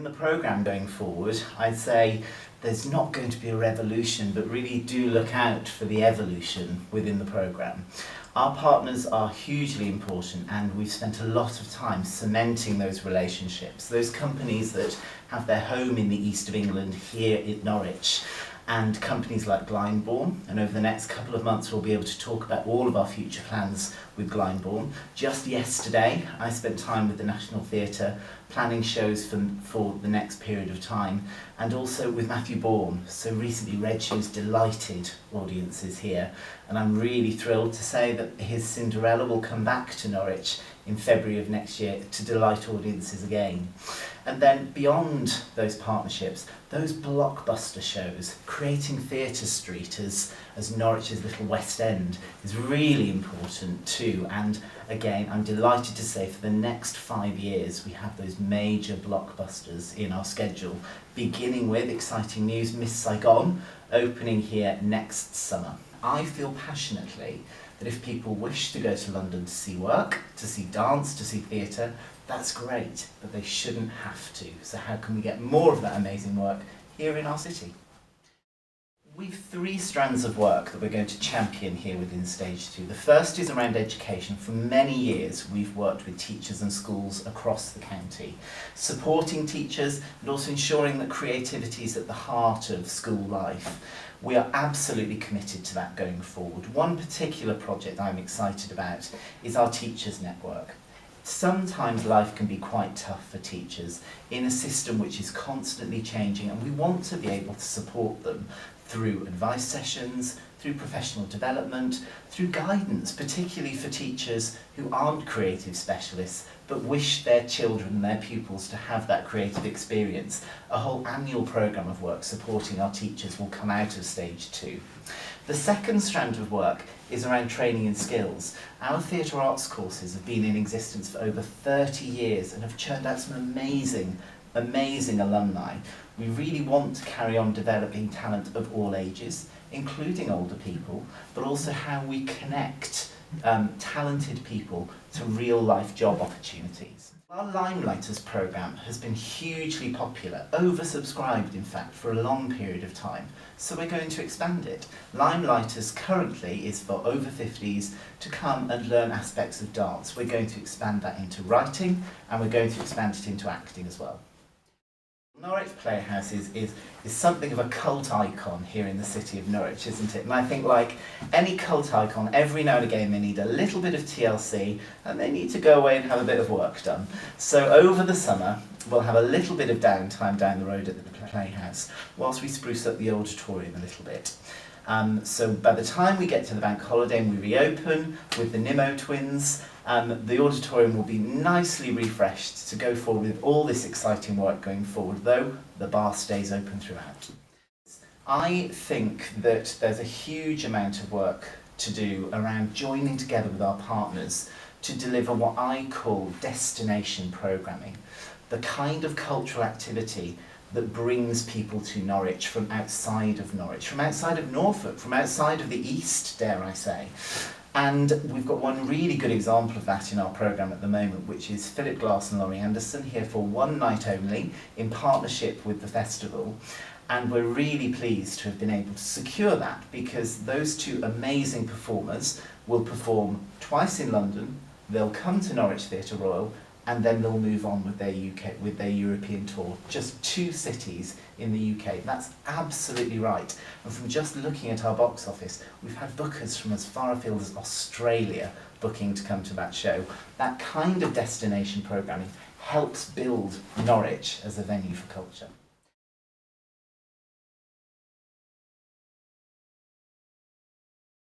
In the programme going forward, I'd say there's not going to be a revolution, but really do look out for the evolution within the programme. Our partners are hugely important, and we've spent a lot of time cementing those relationships. Those companies that have their home in the east of England here in Norwich, and companies like Bourne, and over the next couple of months we'll be able to talk about all of our future plans with Bourne. Just yesterday I spent time with the National Theatre planning shows for the next period of time, and also with Matthew Bourne. So recently Red Shoes delighted audiences here, and I'm really thrilled to say that his Cinderella will come back to Norwich in February of next year to delight audiences again. And then beyond those partnerships, those blockbuster shows, creating Theatre Street as Norwich's little West End is really important too. And again, I'm delighted to say for the next 5 years we have those major blockbusters in our schedule, beginning with exciting news, Miss Saigon opening here next summer. I feel passionately that if people wish to go to London to see work, to see dance, to see theatre, that's great, but they shouldn't have to. So how can we get more of that amazing work here in our city? We've 3 strands of work that we're going to champion here within Stage 2. The first is around education. For many years we've worked with teachers and schools across the county, supporting teachers and also ensuring that creativity is at the heart of school life. We are absolutely committed to that going forward. One particular project I'm excited about is our Teachers Network. Sometimes life can be quite tough for teachers in a system which is constantly changing, and we want to be able to support them through advice sessions, through professional development, through guidance, particularly for teachers who aren't creative specialists but wish their children and their pupils to have that creative experience. A whole annual programme of work supporting our teachers will come out of Stage 2. The second strand of work is around training and skills. Our theatre arts courses have been in existence for over 30 years and have churned out some amazing alumni. We really want to carry on developing talent of all ages, including older people, but also how we connect talented people to real life job opportunities. Our Limelighters programme has been hugely popular, oversubscribed in fact, for a long period of time, so we're going to expand it. Limelighters currently is for over 50s to come and learn aspects of dance. We're going to expand that into writing, and we're going to expand it into acting as well. Norwich Playhouse is something of a cult icon here in the city of Norwich, isn't it? And I think, like any cult icon, every now and again they need a little bit of TLC and they need to go away and have a bit of work done. So over the summer we'll have a little bit of downtime down the road at the Playhouse whilst we spruce up the auditorium a little bit. So by the time we get to the bank holiday and we reopen with the Nimmo twins, the auditorium will be nicely refreshed to go forward with all this exciting work going forward, though the bar stays open throughout. I think that there's a huge amount of work to do around joining together with our partners to deliver what I call destination programming, the kind of cultural activity that brings people to Norwich from outside of Norwich, from outside of Norfolk, from outside of the East, dare I say. And we've got one really good example of that in our programme at the moment, which is Philip Glass and Laurie Anderson here for one night only in partnership with the festival. And we're really pleased to have been able to secure that, because those 2 amazing performers will perform twice in London, they'll come to Norwich Theatre Royal, and then they'll move on with their European tour. Just 2 cities in the UK. That's absolutely right. And from just looking at our box office, we've had bookers from as far afield as Australia booking to come to that show. That kind of destination programming helps build Norwich as a venue for culture.